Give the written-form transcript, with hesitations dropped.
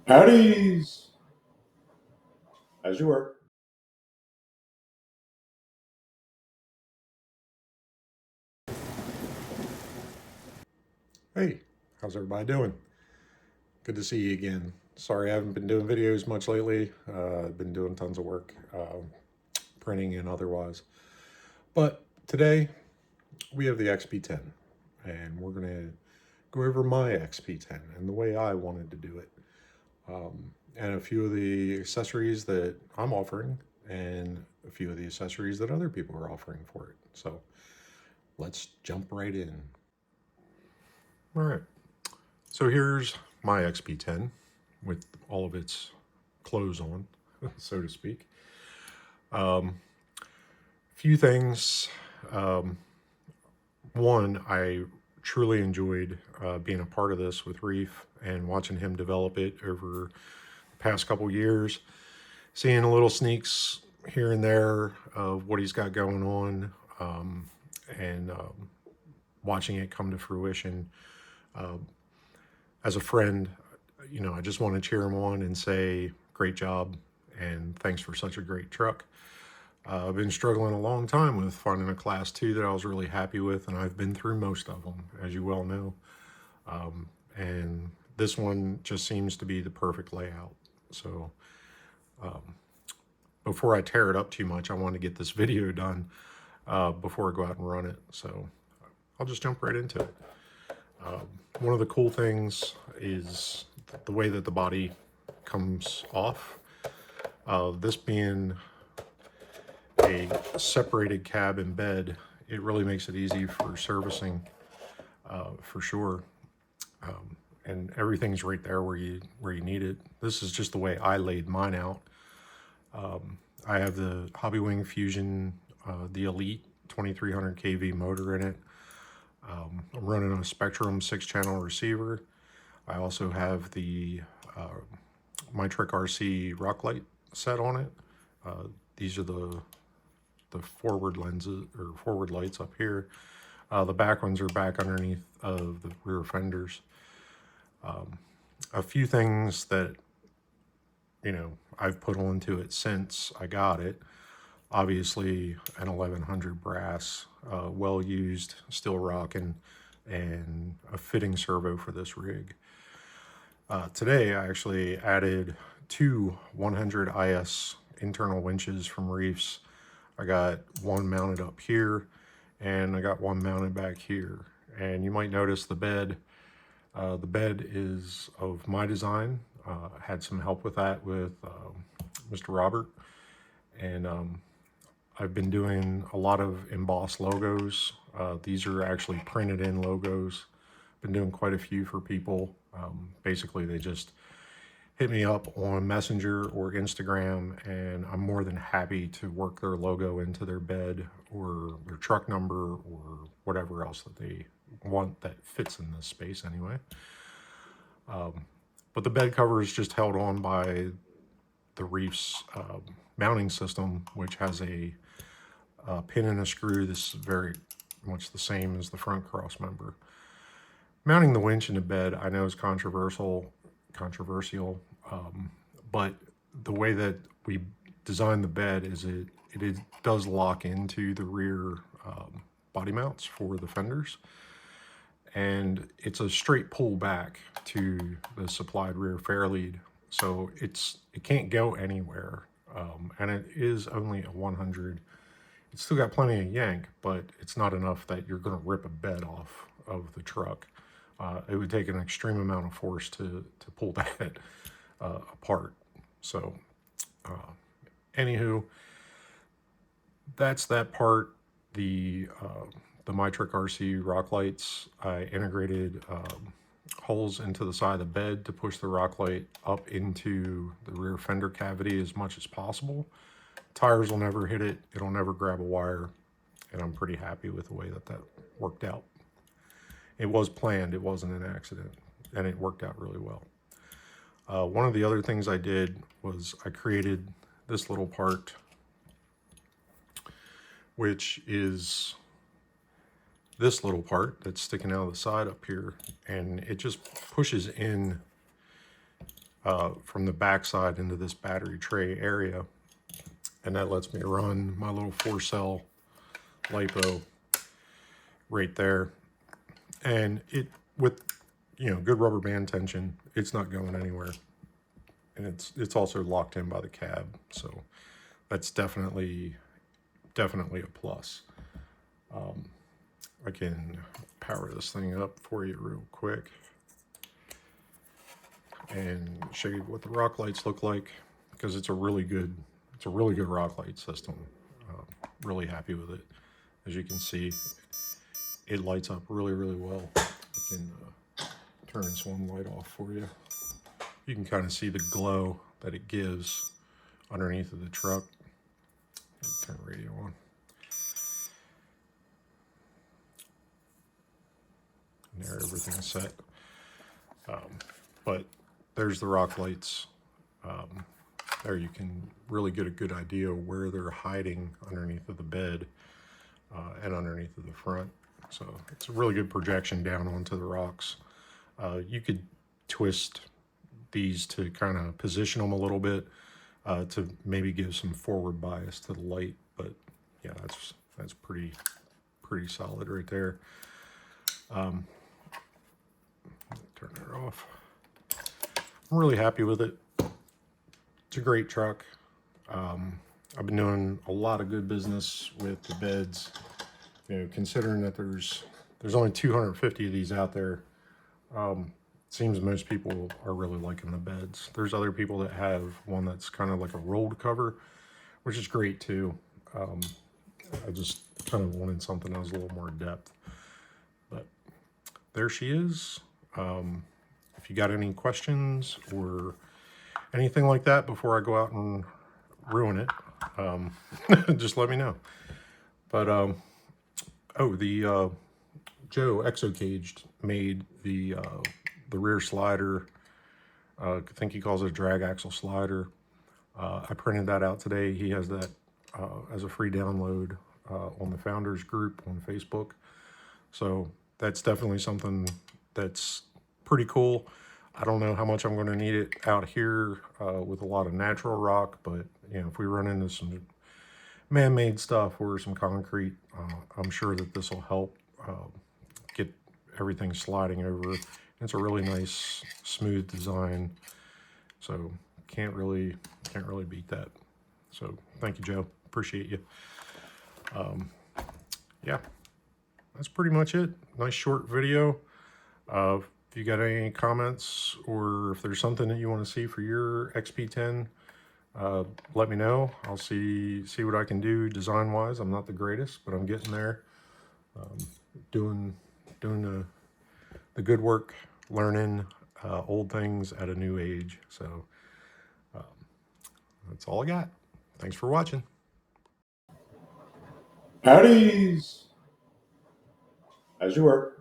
Howdy's, as you were. Hey, how's everybody doing? Good to see you again. Sorry I haven't been doing videos much lately. I've been doing tons of work, printing and otherwise. But today we have the XP10, and we're going to go over my XP10 and the way I wanted to do it, and a few of the accessories that I'm offering, and a few of the accessories that other people are offering for it. So let's jump right in. All right. So here's my XP10 with all of its clothes on, so to speak. Few things. One, I truly enjoyed being a part of this with Reef and watching him develop it over the past couple years, seeing a little sneaks here and there of what he's got going on, and watching it come to fruition. As a friend, you know, I just want to cheer him on and say, great job, and thanks for such a great truck. I've been struggling a long time with finding a Class 2 that I was really happy with, and I've been through most of them, as you well know. And this one just seems to be the perfect layout. So before I tear it up too much, I want to get this video done before I go out and run it. So I'll just jump right into it. One of the cool things is the way that the body comes off. This being a separated cab and bed, it really makes it easy for servicing, for sure. And everything's right there where you need it. This is just the way I laid mine out. I have the Hobbywing Fusion, the Elite 2300 kV motor in it. I'm running a Spectrum 6-channel receiver. I also have the Reefs RC rock light set on it. These are the forward lenses, or forward lights up here. The back ones are back underneath of the rear fenders. A few things that, you know, I've put onto it since I got it. Obviously an 1100 brass, well used, still rocking, and a fitting servo for this rig. Today I actually added two 100 IS internal winches from Reefs. I got one mounted up here, and I got one mounted back here. And you might notice the bed. The bed is of my design. Had some help with that with Mr. Robert. And I've been doing a lot of embossed logos. These are actually printed in logos. Been doing quite a few for people. Basically, they just hit me up on Messenger or Instagram, and I'm more than happy to work their logo into their bed or their truck number or whatever else that they want that fits in this space anyway. But the bed cover is just held on by the Reefs mounting system, which has a pin and a screw. This is very much the same as the front cross member. Mounting the winch in the bed, I know is controversial, but the way that we designed the bed is it does lock into the rear body mounts for the fenders, and it's a straight pull back to the supplied rear fairlead, so it can't go anywhere, and it is only a 100. It's still got plenty of yank, but it's not enough that you're going to rip a bed off of the truck. It would take an extreme amount of force to pull that apart. So, anywho, that's that part. The Reefs RC rock lights, I integrated holes into the side of the bed to push the rock light up into the rear fender cavity as much as possible. Tires will never hit it. It'll never grab a wire. And I'm pretty happy with the way that worked out. It was planned, it wasn't an accident, and it worked out really well. One of the other things I did was I created this little part, which is this little part that's sticking out of the side up here, and it just pushes in from the backside into this battery tray area. And that lets me run my little 4-cell LiPo right there. And it, with, you know, good rubber band tension, it's not going anywhere. And it's also locked in by the cab. So that's definitely a plus. I can power this thing up for you real quick and show you what the rock lights look like, because it's a really good rock light system. Really happy with it. As you can see, it lights up really well. I can turn this one light off for you. You can kind of see the glow that it gives underneath of the truck. Turn the radio on. And there, everything's set. But there's the rock lights. There you can really get a good idea of where they're hiding underneath of the bed and underneath of the front. So it's a really good projection down onto the rocks. You could twist these to kind of position them a little bit to maybe give some forward bias to the light, but yeah, that's pretty solid right there. Turn that off. I'm really happy with it. It's a great truck. I've been doing a lot of good business with the beds. You know, considering that there's only 250 of these out there, it seems most people are really liking the beds. There's other people that have one that's kind of like a rolled cover, which is great too. I just kind of wanted something that was a little more depth. But there she is. If you got any questions or anything like that before I go out and ruin it, just let me know. But oh, the Joe Exocaged made the rear slider. I think he calls it a drag axle slider. I printed that out today. He has that as a free download on the Founders group on Facebook. So that's definitely something that's pretty cool. I don't know how much I'm going to need it out here with a lot of natural rock, but you know, if we run into some man-made stuff or some concrete, I'm sure that this will help get everything sliding over. It's a really nice, smooth design, so can't really beat that. So thank you, Joe. Appreciate you. Yeah, that's pretty much it. Nice short video. If you got any comments or if there's something that you want to see for your XP10, let me know. I'll see what I can do design wise. I'm not the greatest, but I'm getting there. Doing the good work, learning old things at a new age. So that's all I got. Thanks for watching. Howdy's. As you were.